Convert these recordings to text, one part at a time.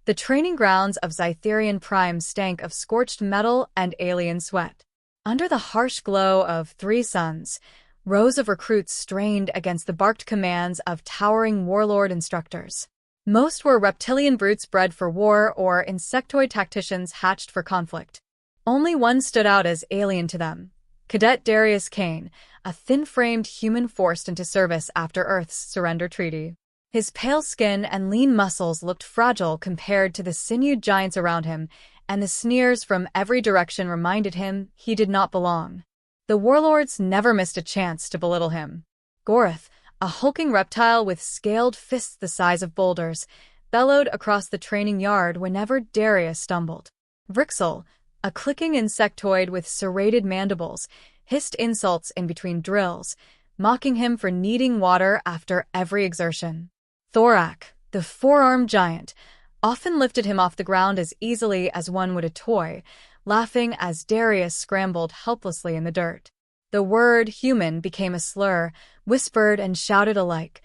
The training grounds of Cytherian Prime stank of scorched metal and alien sweat. Under the harsh glow of 3 suns, rows of recruits strained against the barked commands of towering warlord instructors. Most were reptilian brutes bred for war or insectoid tacticians hatched for conflict. Only one stood out as alien to them: Cadet Darius Kane, a thin-framed human forced into service after Earth's surrender treaty. His pale skin and lean muscles looked fragile compared to the sinewed giants around him, and the sneers from every direction reminded him he did not belong. The Warlords never missed a chance to belittle him. Gorith, a hulking reptile with scaled fists the size of boulders, bellowed across the training yard whenever Darius stumbled. Vrixel, a clicking insectoid with serrated mandibles, hissed insults in between drills, mocking him for needing water after every exertion. Thorak, the four-armed giant, often lifted him off the ground as easily as one would a toy, laughing as Darius scrambled helplessly in the dirt. The word human became a slur, whispered and shouted alike,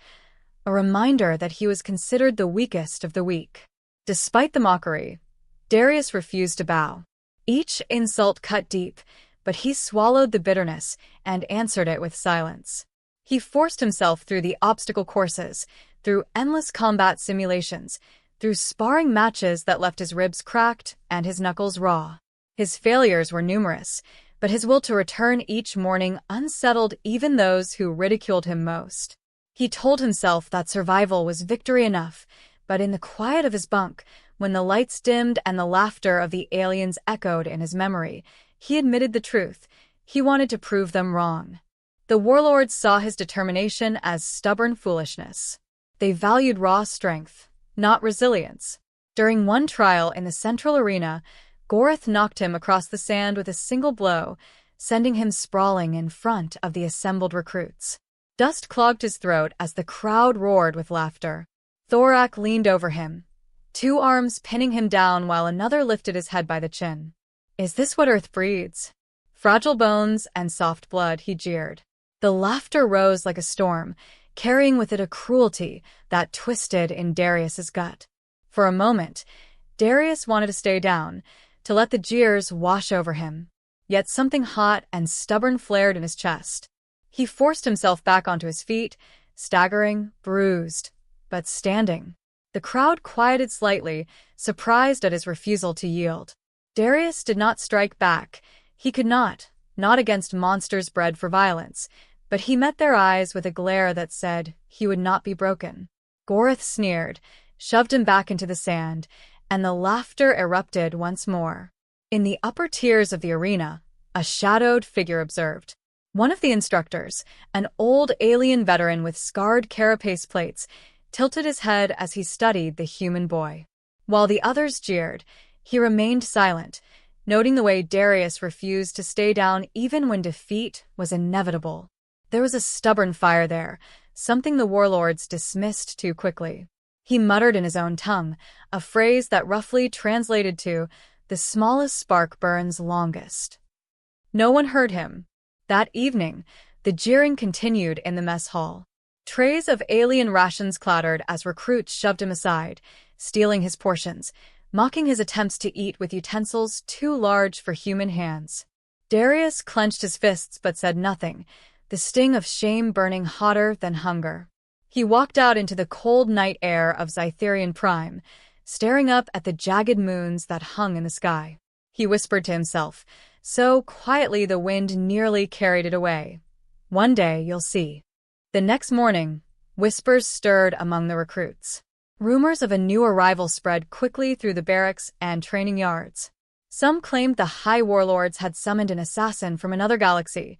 a reminder that he was considered the weakest of the weak. Despite the mockery, Darius refused to bow. Each insult cut deep, but he swallowed the bitterness and answered it with silence. He forced himself through the obstacle courses, through endless combat simulations, through sparring matches that left his ribs cracked and his knuckles raw. His failures were numerous, but his will to return each morning unsettled even those who ridiculed him most. He told himself that survival was victory enough, but in the quiet of his bunk, when the lights dimmed and the laughter of the aliens echoed in his memory, he admitted the truth: he wanted to prove them wrong. The Warlords saw his determination as stubborn foolishness. They valued raw strength, not resilience. During one trial in the central arena, Gorith knocked him across the sand with a single blow, sending him sprawling in front of the assembled recruits. Dust clogged his throat as the crowd roared with laughter. Thorak leaned over him, 2 arms pinning him down while another lifted his head by the chin. "Is this what Earth breeds? Fragile bones and soft blood," he jeered. The laughter rose like a storm, carrying with it a cruelty that twisted in Darius's gut. For a moment, Darius wanted to stay down, to let the jeers wash over him. Yet something hot and stubborn flared in his chest. He forced himself back onto his feet, staggering, bruised, but standing. The crowd quieted slightly, surprised at his refusal to yield. Darius did not strike back. He could not against monsters bred for violence, but he met their eyes with a glare that said he would not be broken. Gorith sneered, shoved him back into the sand, and the laughter erupted once more. In the upper tiers of the arena, a shadowed figure observed. One of the instructors, an old alien veteran with scarred carapace plates, tilted his head as he studied the human boy. While the others jeered, he remained silent, noting the way Darius refused to stay down even when defeat was inevitable. There was a stubborn fire there, something the Warlords dismissed too quickly. He muttered in his own tongue, a phrase that roughly translated to, "The smallest spark burns longest." No one heard him. That evening, the jeering continued in the mess hall. Trays of alien rations clattered as recruits shoved him aside, stealing his portions, mocking his attempts to eat with utensils too large for human hands. Darius clenched his fists but said nothing, the sting of shame burning hotter than hunger. He walked out into the cold night air of Cytherian Prime, staring up at the jagged moons that hung in the sky. He whispered to himself, so quietly the wind nearly carried it away. "One day you'll see." The next morning, whispers stirred among the recruits. Rumors of a new arrival spread quickly through the barracks and training yards. Some claimed the High Warlords had summoned an assassin from another galaxy.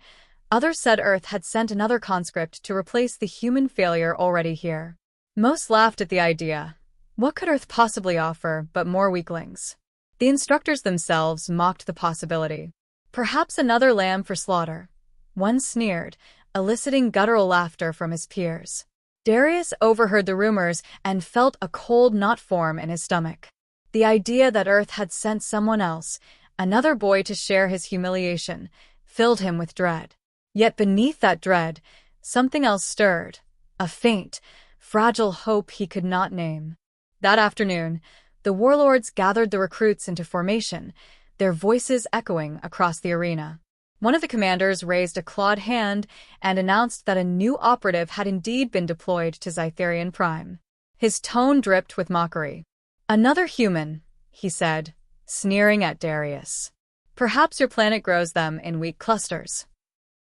Others said Earth had sent another conscript to replace the human failure already here. Most laughed at the idea. What could Earth possibly offer but more weaklings? The instructors themselves mocked the possibility. Perhaps another lamb for slaughter. One sneered, eliciting guttural laughter from his peers. Darius overheard the rumors and felt a cold knot form in his stomach. The idea that Earth had sent someone else, another boy to share his humiliation, filled him with dread. Yet beneath that dread, something else stirred, a faint, fragile hope he could not name. That afternoon, The warlords gathered the recruits into formation, their voices echoing across the arena. One of the commanders raised a clawed hand and announced that a new operative had indeed been deployed to Sci-Fi Prime. His tone dripped with mockery. "Another human," he said, sneering at Darius. "Perhaps your planet grows them in weak clusters."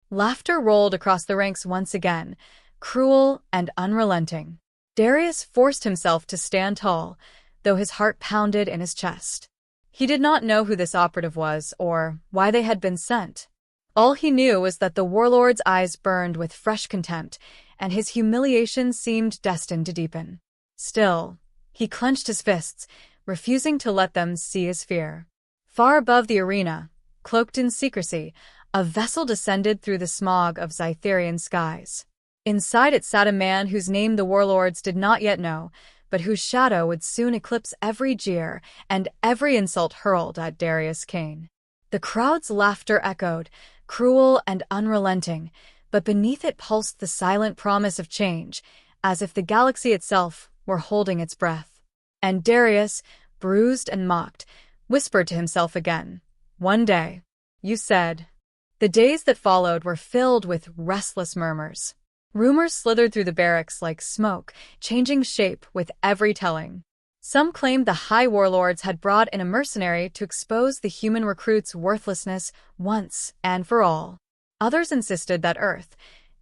Laughter rolled across the ranks once again, cruel and unrelenting. Darius forced himself to stand tall, though his heart pounded in his chest. He did not know who this operative was or why they had been sent. All he knew was that the warlord's eyes burned with fresh contempt, and his humiliation seemed destined to deepen. Still, he clenched his fists, refusing to let them see his fear. Far above the arena, cloaked in secrecy, a vessel descended through the smog of Scytherian skies. Inside it sat a man whose name the warlords did not yet know, but whose shadow would soon eclipse every jeer and every insult hurled at Darius Kane. The crowd's laughter echoed, cruel and unrelenting, but beneath it pulsed the silent promise of change, as if the galaxy itself were holding its breath. And Darius, bruised and mocked, whispered to himself again, "One day, you said." The days that followed were filled with restless murmurs. Rumors slithered through the barracks like smoke, changing shape with every telling. Some claimed the High Warlords had brought in a mercenary to expose the human recruits' worthlessness once and for all. Others insisted that Earth,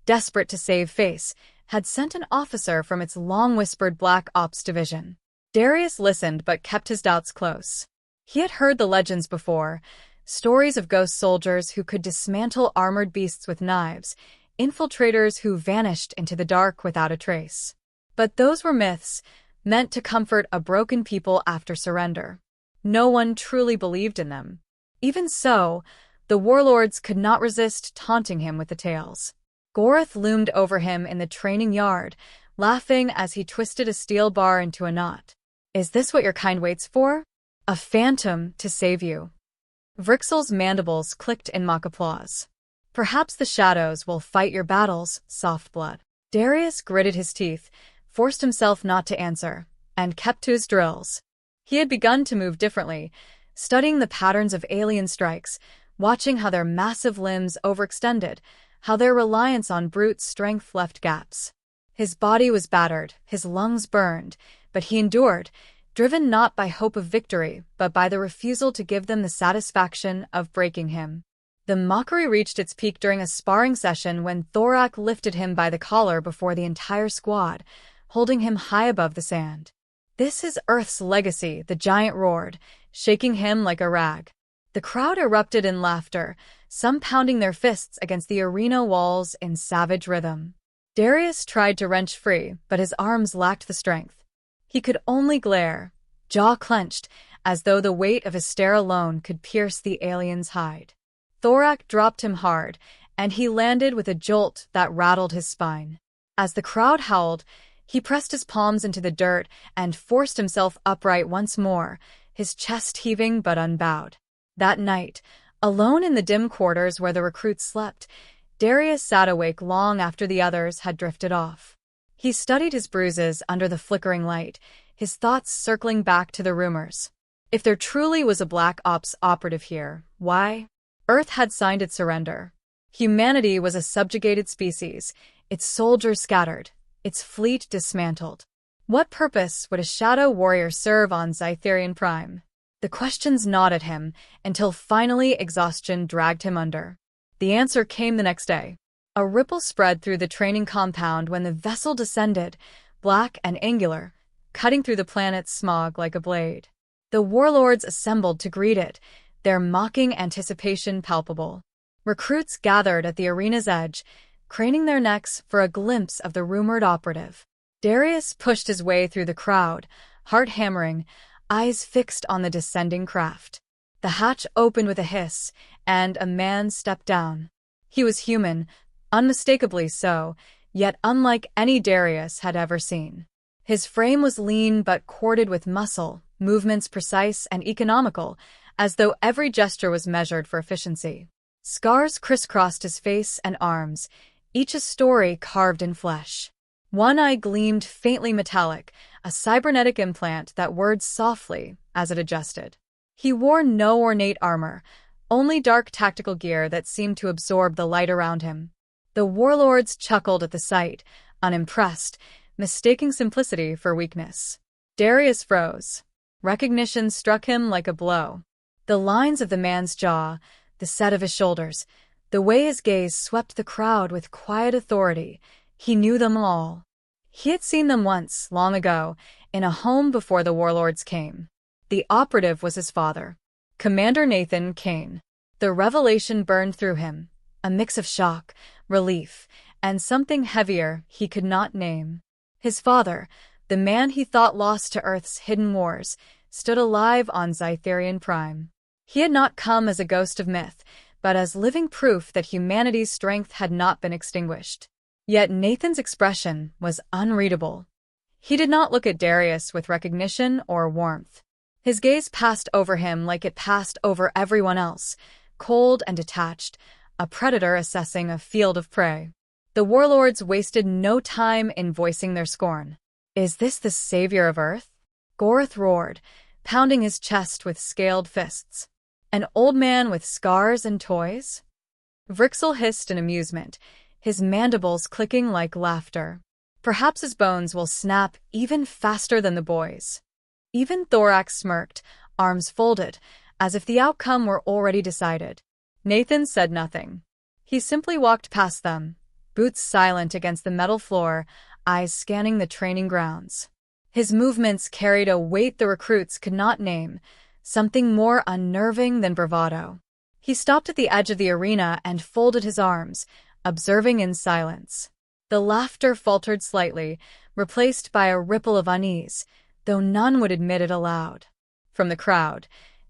desperate to save face, had sent an officer from its long-whispered Black Ops division. Darius listened but kept his doubts close. He had heard the legends before, stories of ghost soldiers who could dismantle armored beasts with knives, infiltrators who vanished into the dark without a trace. But those were myths, meant to comfort a broken people after surrender. No one truly believed in them. Even so, the warlords could not resist taunting him with the tales. Goreth loomed over him in the training yard, laughing as he twisted a steel bar into a knot. "Is this what your kind waits for? A phantom to save you." Vrixel's mandibles clicked in mock applause. "Perhaps the shadows will fight your battles, soft blood." Darius gritted his teeth, forced himself not to answer, and kept to his drills. He had begun to move differently, studying the patterns of alien strikes, watching how their massive limbs overextended, how their reliance on brute strength left gaps. His body was battered, his lungs burned, but he endured, driven not by hope of victory, but by the refusal to give them the satisfaction of breaking him. The mockery reached its peak during a sparring session when Thorak lifted him by the collar before the entire squad, holding him high above the sand. "This is Earth's legacy," the giant roared, shaking him like a rag. The crowd erupted in laughter, some pounding their fists against the arena walls in savage rhythm. Darius tried to wrench free, but his arms lacked the strength. He could only glare, jaw clenched, as though the weight of his stare alone could pierce the alien's hide. Thorak dropped him hard, and he landed with a jolt that rattled his spine. As the crowd howled, he pressed his palms into the dirt and forced himself upright once more, his chest heaving but unbowed. That night, alone in the dim quarters where the recruits slept, Darius sat awake long after the others had drifted off. He studied his bruises under the flickering light, his thoughts circling back to the rumors. If there truly was a Black Ops operative here, why? Earth had signed its surrender. Humanity was a subjugated species, its soldiers scattered, its fleet dismantled. What purpose would a shadow warrior serve on Sci-Fi Prime? The questions gnawed at him, until finally exhaustion dragged him under. The answer came the next day. A ripple spread through the training compound when the vessel descended, black and angular, cutting through the planet's smog like a blade. The warlords assembled to greet it, their mocking anticipation palpable. Recruits gathered at the arena's edge, craning their necks for a glimpse of the rumored operative. Darius pushed his way through the crowd, heart hammering, eyes fixed on the descending craft. The hatch opened with a hiss, and a man stepped down. He was human, unmistakably so, yet unlike any Darius had ever seen. His frame was lean but corded with muscle, movements precise and economical, as though every gesture was measured for efficiency. Scars crisscrossed his face and arms, each a story carved in flesh. One eye gleamed faintly metallic, a cybernetic implant that whirred softly as it adjusted. He wore no ornate armor, only dark tactical gear that seemed to absorb the light around him. The warlords chuckled at the sight, unimpressed, mistaking simplicity for weakness. Darius froze. Recognition struck him like a blow. The lines of the man's jaw, the set of his shoulders, the way his gaze swept the crowd with quiet authority, he knew them all. He had seen them once, long ago, in a home before the warlords came. The operative was his father, Commander Nathan Kane. The revelation burned through him, a mix of shock, relief, and something heavier he could not name. His father, the man he thought lost to Earth's hidden wars, stood alive on Sci-Fi Prime. He had not come as a ghost of myth, but as living proof that humanity's strength had not been extinguished. Yet Nathan's expression was unreadable. He did not look at Darius with recognition or warmth. His gaze passed over him like it passed over everyone else, cold and detached, a predator assessing a field of prey. The warlords wasted no time in voicing their scorn. "Is this the savior of Earth?" Gorth roared, pounding his chest with scaled fists. "An old man with scars and toys?" Vrixel hissed in amusement, his mandibles clicking like laughter. "Perhaps his bones will snap even faster than the boys." Even Thorax smirked, arms folded, as if the outcome were already decided. Nathan said nothing. He simply walked past them, boots silent against the metal floor, eyes scanning the training grounds. His movements carried a weight the recruits could not name, something more unnerving than bravado. He stopped at the edge of the arena and folded his arms, observing in silence. The laughter faltered slightly, replaced by a ripple of unease, though none would admit it aloud. From the crowd,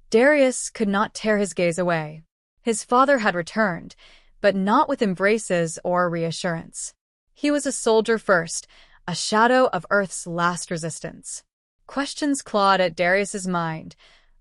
Darius could not tear his gaze away. His father had returned, but not with embraces or reassurance. He was a soldier first, a shadow of Earth's last resistance. Questions clawed at Darius's mind.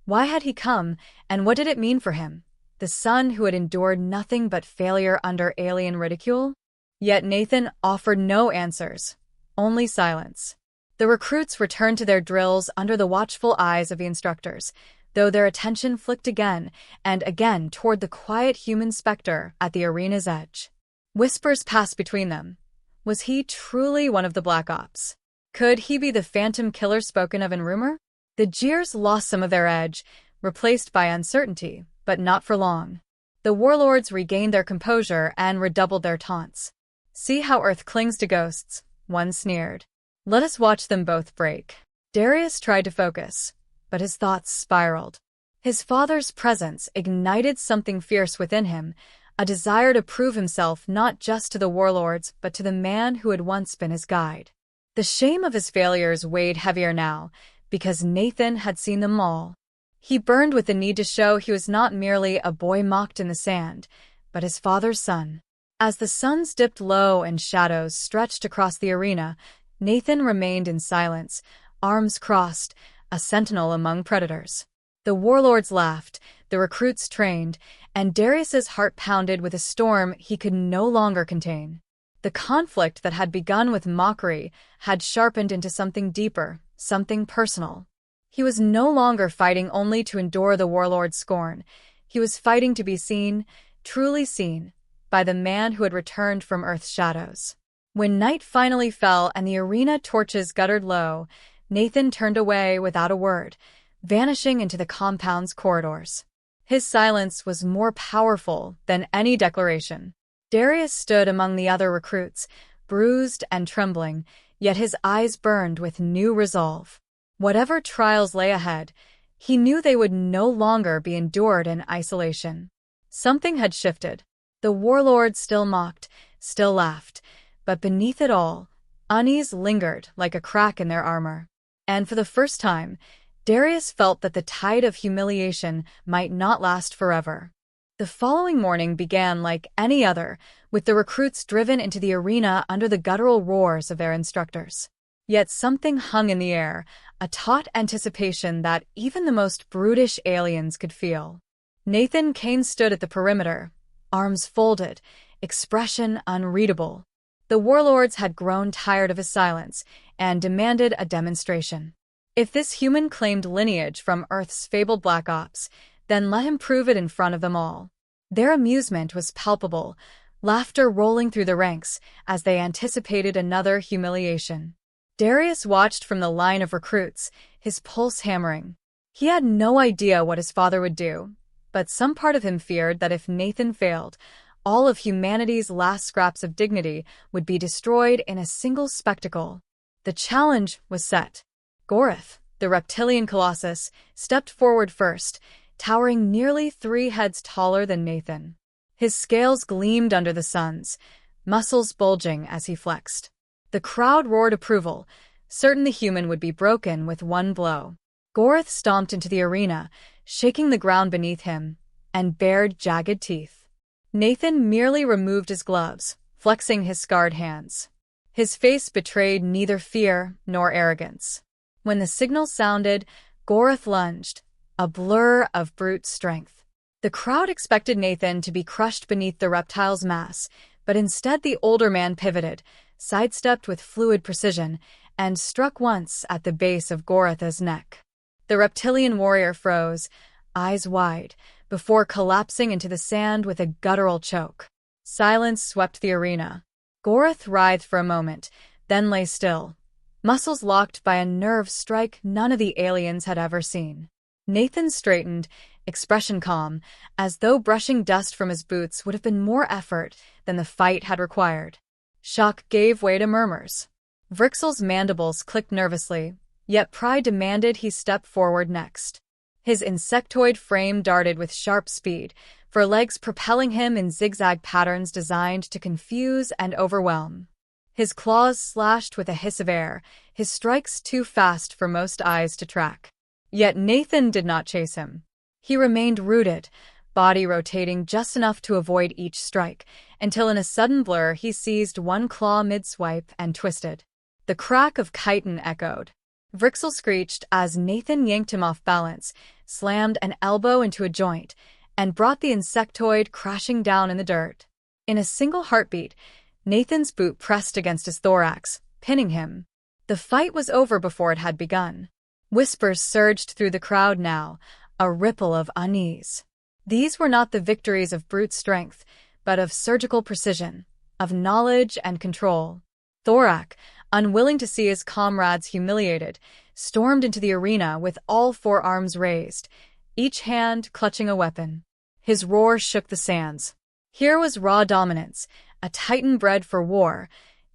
Why had he come, and what did it mean for him? The son who had endured nothing but failure under alien ridicule? Yet Nathan offered no answers, only silence. The recruits returned to their drills under the watchful eyes of the instructors, though their attention flicked again and again toward the quiet human specter at the arena's edge. Whispers passed between them. Was he truly one of the Black Ops? Could he be the phantom killer spoken of in rumor? The jeers lost some of their edge, replaced by uncertainty, but not for long. The warlords regained their composure and redoubled their taunts. "See how Earth clings to ghosts," one sneered. "Let us watch them both break." Darius tried to focus, but his thoughts spiraled. His father's presence ignited something fierce within him, a desire to prove himself not just to the warlords but to the man who had once been his guide. The shame of his failures weighed heavier now, because Nathan had seen them all. He burned with the need to show he was not merely a boy mocked in the sand, but his father's son. As the suns dipped low and shadows stretched across the arena, Nathan remained in silence, arms crossed, a sentinel among predators. The warlords laughed, the recruits trained, and Darius's heart pounded with a storm he could no longer contain. The conflict that had begun with mockery had sharpened into something deeper, something personal. He was no longer fighting only to endure the warlord's scorn. He was fighting to be seen, truly seen, by the man who had returned from Earth's shadows. When night finally fell and the arena torches guttered low, Nathan turned away without a word, vanishing into the compound's corridors. His silence was more powerful than any declaration. Darius stood among the other recruits, bruised and trembling, yet his eyes burned with new resolve. Whatever trials lay ahead, he knew they would no longer be endured in isolation. Something had shifted. The warlords still mocked, still laughed, but beneath it all, unease lingered like a crack in their armor. And for the first time, Darius felt that the tide of humiliation might not last forever. The following morning began like any other, with the recruits driven into the arena under the guttural roars of their instructors. Yet something hung in the air, a taut anticipation that even the most brutish aliens could feel. Nathan Kane stood at the perimeter, arms folded, expression unreadable. The warlords had grown tired of his silence and demanded a demonstration. If this human claimed lineage from Earth's fabled Black Ops, then let him prove it in front of them all. Their amusement was palpable, laughter rolling through the ranks as they anticipated another humiliation. Darius watched from the line of recruits, his pulse hammering. He had no idea what his father would do, but some part of him feared that if Nathan failed, all of humanity's last scraps of dignity would be destroyed in a single spectacle. The challenge was set. Gorith, the reptilian colossus, stepped forward first, towering nearly 3 heads taller than Nathan. His scales gleamed under the sun's, muscles bulging as he flexed. The crowd roared approval, certain the human would be broken with one blow. Gorith stomped into the arena, shaking the ground beneath him, and bared jagged teeth. Nathan merely removed his gloves, flexing his scarred hands. His face betrayed neither fear nor arrogance. When the signal sounded, Gorith lunged, a blur of brute strength. The crowd expected Nathan to be crushed beneath the reptile's mass, but instead the older man pivoted, sidestepped with fluid precision, and struck once at the base of Gorith's neck. The reptilian warrior froze, eyes wide, before collapsing into the sand with a guttural choke. Silence swept the arena. Gorith writhed for a moment, then lay still, muscles locked by a nerve strike none of the aliens had ever seen. Nathan straightened, expression calm, as though brushing dust from his boots would have been more effort than the fight had required. Shock gave way to murmurs. Vrixel's mandibles clicked nervously, yet pride demanded he step forward next. His insectoid frame darted with sharp speed, for legs propelling him in zigzag patterns designed to confuse and overwhelm. His claws slashed with a hiss of air, his strikes too fast for most eyes to track. Yet Nathan did not chase him. He remained rooted, body rotating just enough to avoid each strike, until in a sudden blur he seized one claw mid-swipe and twisted. The crack of chitin echoed. Vrixel screeched as Nathan yanked him off balance, slammed an elbow into a joint, and brought the insectoid crashing down in the dirt. In a single heartbeat, Nathan's boot pressed against his thorax, pinning him. The fight was over before it had begun. Whispers surged through the crowd now, a ripple of unease. These were not the victories of brute strength, but of surgical precision, of knowledge and control. Thorak, unwilling to see his comrades humiliated, stormed into the arena with all 4 arms raised, each hand clutching a weapon. His roar shook the sands. Here was raw dominance, a titan bred for war,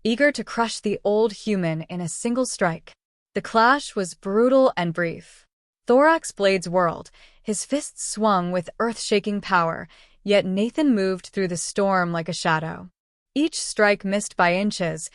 eager to crush the old human in a single strike. The clash was brutal and brief. Thorak's blades whirled, his fists swung with earth-shaking power, yet Nathan moved through the storm like a shadow. Each strike missed by inches,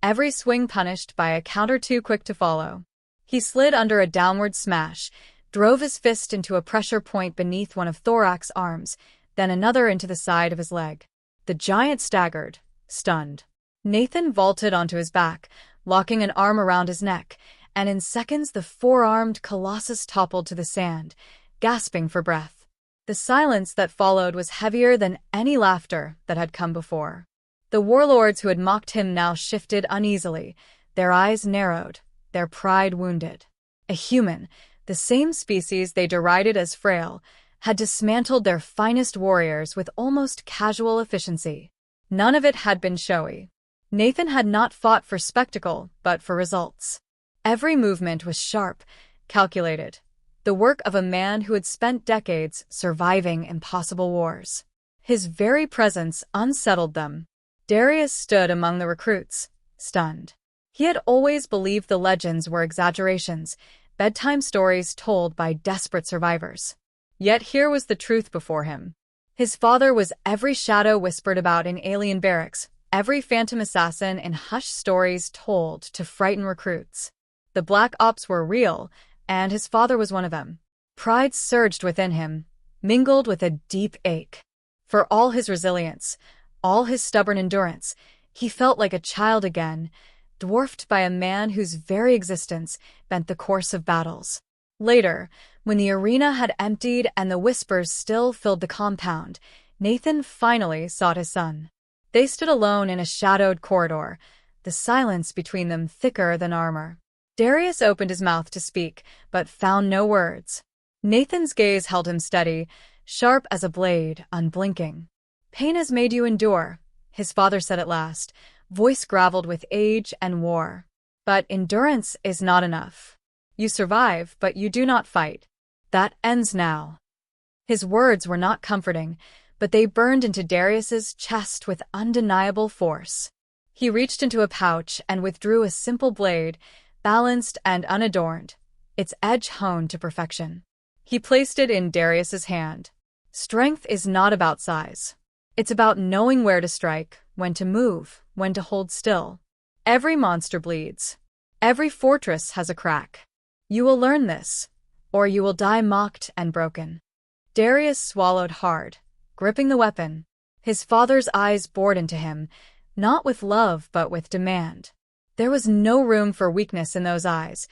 every swing punished by a counter too quick to follow. He slid under a downward smash, drove his fist into a pressure point beneath one of Thorak's arms, then another into the side of his leg. The giant staggered, stunned. Nathan vaulted onto his back, locking an arm around his neck, and in seconds the 4-armed colossus toppled to the sand, gasping for breath. The silence that followed was heavier than any laughter that had come before. The warlords who had mocked him now shifted uneasily, their eyes narrowed, their pride wounded. A human, the same species they derided as frail, had dismantled their finest warriors with almost casual efficiency. None of it had been showy. Nathan had not fought for spectacle, but for results. Every movement was sharp, calculated, the work of a man who had spent decades surviving impossible wars. His very presence unsettled them. Darius stood among the recruits, stunned. He had always believed the legends were exaggerations, bedtime stories told by desperate survivors. Yet here was the truth before him. His father was every shadow whispered about in alien barracks, every phantom assassin in hushed stories told to frighten recruits. The Black Ops were real, and his father was one of them. Pride surged within him, mingled with a deep ache. For all his resilience, all his stubborn endurance, he felt like a child again, dwarfed by a man whose very existence bent the course of battles. Later, when the arena had emptied and the whispers still filled the compound, Nathan finally sought his son. They stood alone in a shadowed corridor, the silence between them thicker than armor. Darius opened his mouth to speak, but found no words. Nathan's gaze held him steady, sharp as a blade, unblinking. "Pain has made you endure," his father said at last, voice graveled with age and war. "But endurance is not enough. You survive, but you do not fight. That ends now." His words were not comforting, but they burned into Darius's chest with undeniable force. He reached into a pouch and withdrew a simple blade, balanced and unadorned, its edge honed to perfection. He placed it in Darius's hand. Strength is not about size. It's about knowing where to strike, when to move, when to hold still. Every monster bleeds. Every fortress has a crack. You will learn this, or you will die mocked and broken. Darius swallowed hard, gripping the weapon. His father's eyes bored into him, not with love but with demand. There was no room for weakness in those eyes,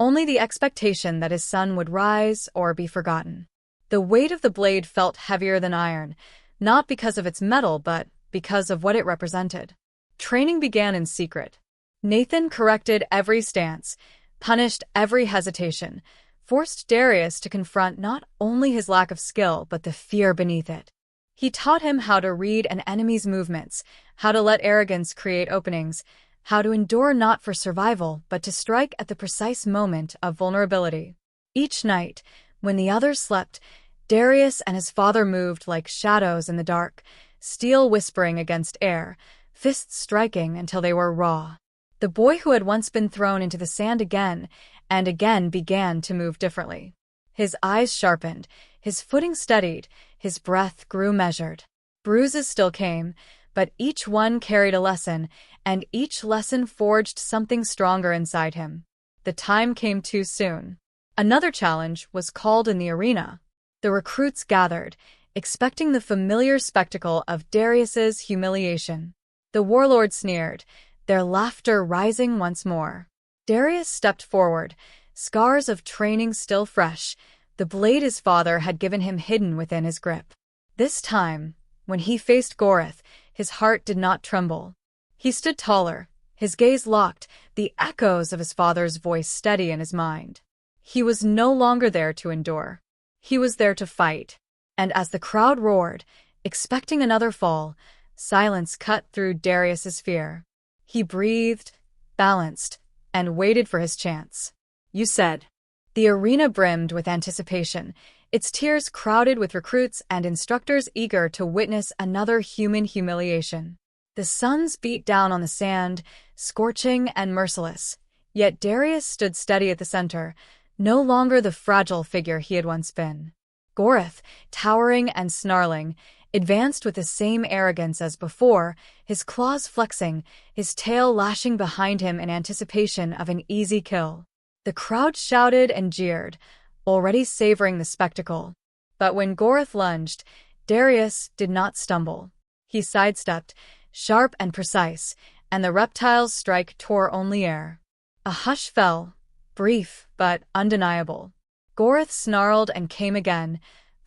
only the expectation that his son would rise or be forgotten. The weight of the blade felt heavier than iron, not because of its metal but because of what it represented. Training began in secret. Nathan corrected every stance, punished every hesitation, forced Darius to confront not only his lack of skill but the fear beneath it. He taught him how to read an enemy's movements, how to let arrogance create openings, how to endure not for survival but to strike at the precise moment of vulnerability. Each night, when the others slept, Darius and his father moved like shadows in the dark, steel whispering against air, fists striking until they were raw. The boy who had once been thrown into the sand again and again began to move differently. His eyes sharpened, his footing steadied, his breath grew measured. Bruises still came, but each one carried a lesson, and each lesson forged something stronger inside him. The time came too soon. Another challenge was called in the arena. The recruits gathered, expecting the familiar spectacle of Darius's humiliation. The Warlords sneered, their laughter rising once more. Darius stepped forward, scars of training still fresh, the blade his father had given him hidden within his grip. This time, when he faced Gorith, his heart did not tremble. He stood taller, his gaze locked, the echoes of his father's voice steady in his mind. He was no longer there to endure. He was there to fight. And as the crowd roared, expecting another fall, silence cut through Darius's fear. He breathed, balanced, and waited for his chance. "You said." The arena brimmed with anticipation, its tiers crowded with recruits and instructors eager to witness another human humiliation. The suns beat down on the sand, scorching and merciless, yet Darius stood steady at the center, no longer the fragile figure he had once been. Gorith, towering and snarling, advanced with the same arrogance as before, his claws flexing, his tail lashing behind him in anticipation of an easy kill. The crowd shouted and jeered, already savoring the spectacle. But when Gorith lunged, Darius did not stumble. He sidestepped, sharp and precise, and the reptile's strike tore only air. A hush fell, brief but undeniable. Gorith snarled and came again,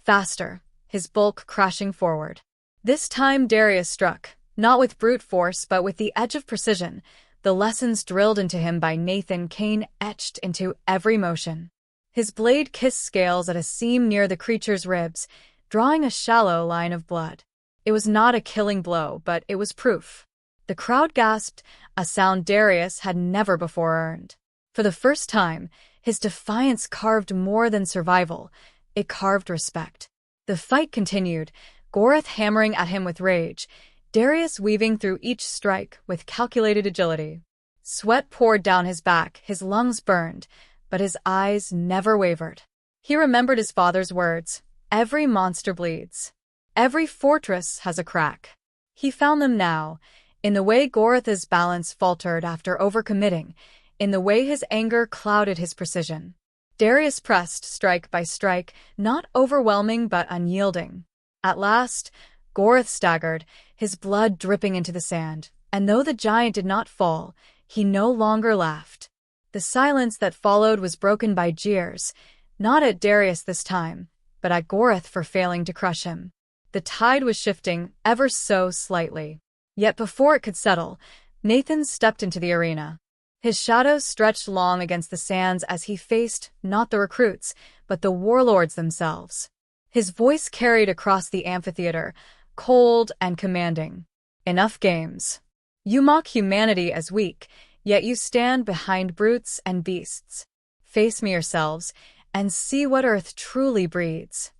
faster, his bulk crashing forward. This time Darius struck, not with brute force but with the edge of precision, the lessons drilled into him by Nathan Kane etched into every motion. His blade kissed scales at a seam near the creature's ribs, drawing a shallow line of blood. It was not a killing blow, but it was proof. The crowd gasped, a sound Darius had never before earned. For the first time, his defiance carved more than survival. It carved respect. The fight continued, Gorith hammering at him with rage, Darius weaving through each strike with calculated agility. Sweat poured down his back, his lungs burned, but his eyes never wavered. He remembered his father's words, "Every monster bleeds. Every fortress has a crack." He found them now, in the way Gorith's balance faltered after overcommitting, in the way his anger clouded his precision. Darius pressed strike by strike, not overwhelming but unyielding. At last, Gorith staggered, his blood dripping into the sand, and though the giant did not fall, he no longer laughed. The silence that followed was broken by jeers, not at Darius this time, but at Gorith for failing to crush him. The tide was shifting ever so slightly. Yet before it could settle, Nathan stepped into the arena. His shadows stretched long against the sands as he faced not the recruits, but the warlords themselves. His voice carried across the amphitheater, cold and commanding. Enough games. You mock humanity as weak, yet you stand behind brutes and beasts. Face me yourselves, and see what Earth truly breeds.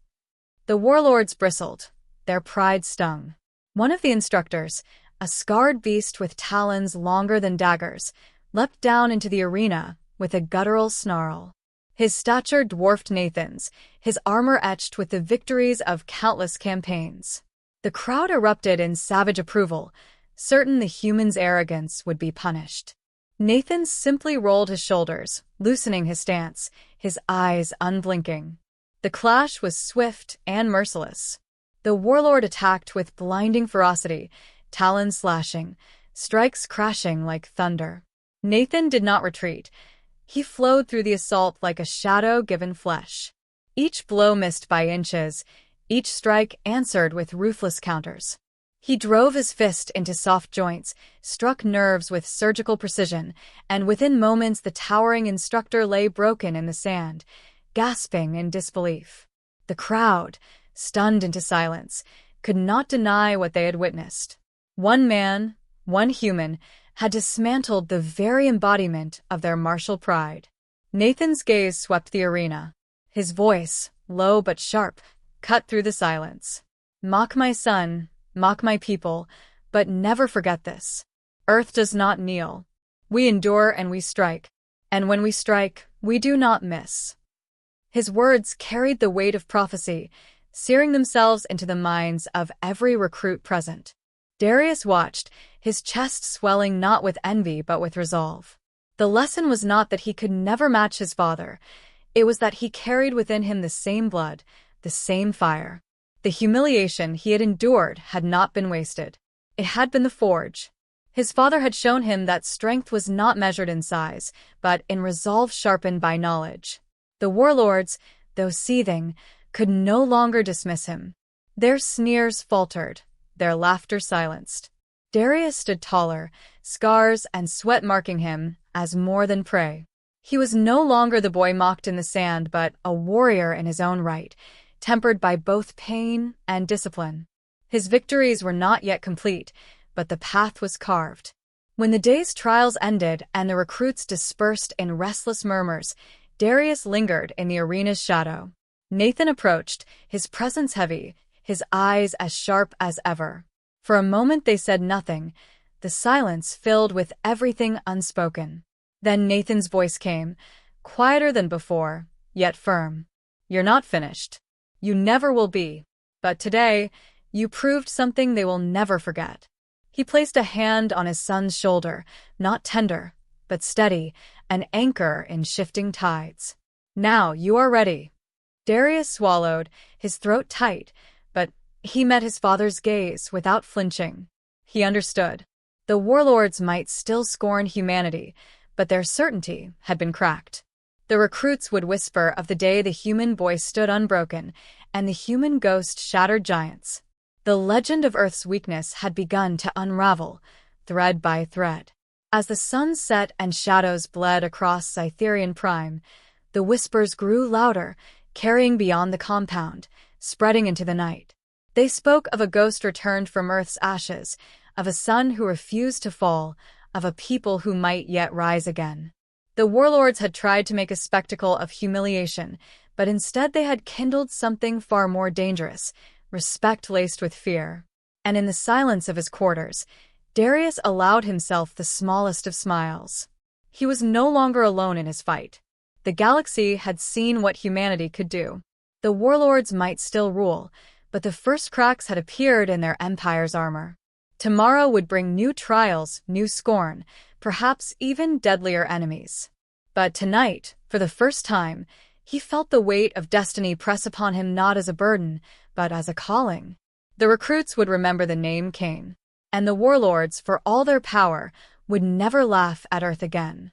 The warlords bristled. Their pride stung. One of the instructors, a scarred beast with talons longer than daggers, leapt down into the arena with a guttural snarl. His stature dwarfed Nathan's, his armor etched with the victories of countless campaigns. The crowd erupted in savage approval, certain the human's arrogance would be punished. Nathan simply rolled his shoulders, loosening his stance, his eyes unblinking. The clash was swift and merciless. The warlord attacked with blinding ferocity, talons slashing, strikes crashing like thunder. Nathan did not retreat. He flowed through the assault like a shadow given flesh. Each blow missed by inches, each strike answered with ruthless counters. He drove his fist into soft joints, struck nerves with surgical precision, and within moments the towering instructor lay broken in the sand, gasping in disbelief. The crowd, stunned into silence, could not deny what they had witnessed. One man, one human, had dismantled the very embodiment of their martial pride. Nathan's gaze swept the arena. His voice, low but sharp, cut through the silence. Mock my son, mock my people, but never forget this. Earth does not kneel. We endure and we strike. And when we strike, we do not miss. His words carried the weight of prophecy, searing themselves into the minds of every recruit present. Darius watched, his chest swelling not with envy but with resolve. The lesson was not that he could never match his father. It was that he carried within him the same blood, the same fire. The humiliation he had endured had not been wasted. It had been the forge. His father had shown him that strength was not measured in size, but in resolve sharpened by knowledge. The warlords, though seething, could no longer dismiss him. Their sneers faltered, their laughter silenced. Darius stood taller, scars and sweat marking him as more than prey. He was no longer the boy mocked in the sand, but a warrior in his own right, tempered by both pain and discipline. His victories were not yet complete, but the path was carved. When the day's trials ended and the recruits dispersed in restless murmurs, Darius lingered in the arena's shadow. Nathan approached, his presence heavy, his eyes as sharp as ever. For a moment they said nothing, the silence filled with everything unspoken. Then Nathan's voice came, quieter than before, yet firm. You're not finished. You never will be. But today, you proved something they will never forget. He placed a hand on his son's shoulder, not tender, but steady, an anchor in shifting tides. Now you are ready. Darius swallowed, his throat tight, but he met his father's gaze without flinching. He understood. The warlords might still scorn humanity, but their certainty had been cracked. The recruits would whisper of the day the human boy stood unbroken, and the human ghost shattered giants. The legend of Earth's weakness had begun to unravel, thread by thread. As the sun set and shadows bled across Sci-Fi Prime, the whispers grew louder, carrying beyond the compound, spreading into the night. They spoke of a ghost returned from Earth's ashes, of a son who refused to fall, of a people who might yet rise again. The warlords had tried to make a spectacle of humiliation, but instead they had kindled something far more dangerous, respect laced with fear. And in the silence of his quarters, Darius allowed himself the smallest of smiles. He was no longer alone in his fight. The galaxy had seen what humanity could do. The warlords might still rule, but the first cracks had appeared in their empire's armor. Tomorrow would bring new trials, new scorn, perhaps even deadlier enemies. But tonight, for the first time, he felt the weight of destiny press upon him not as a burden, but as a calling. The recruits would remember the name Kane, and the warlords, for all their power, would never laugh at Earth again.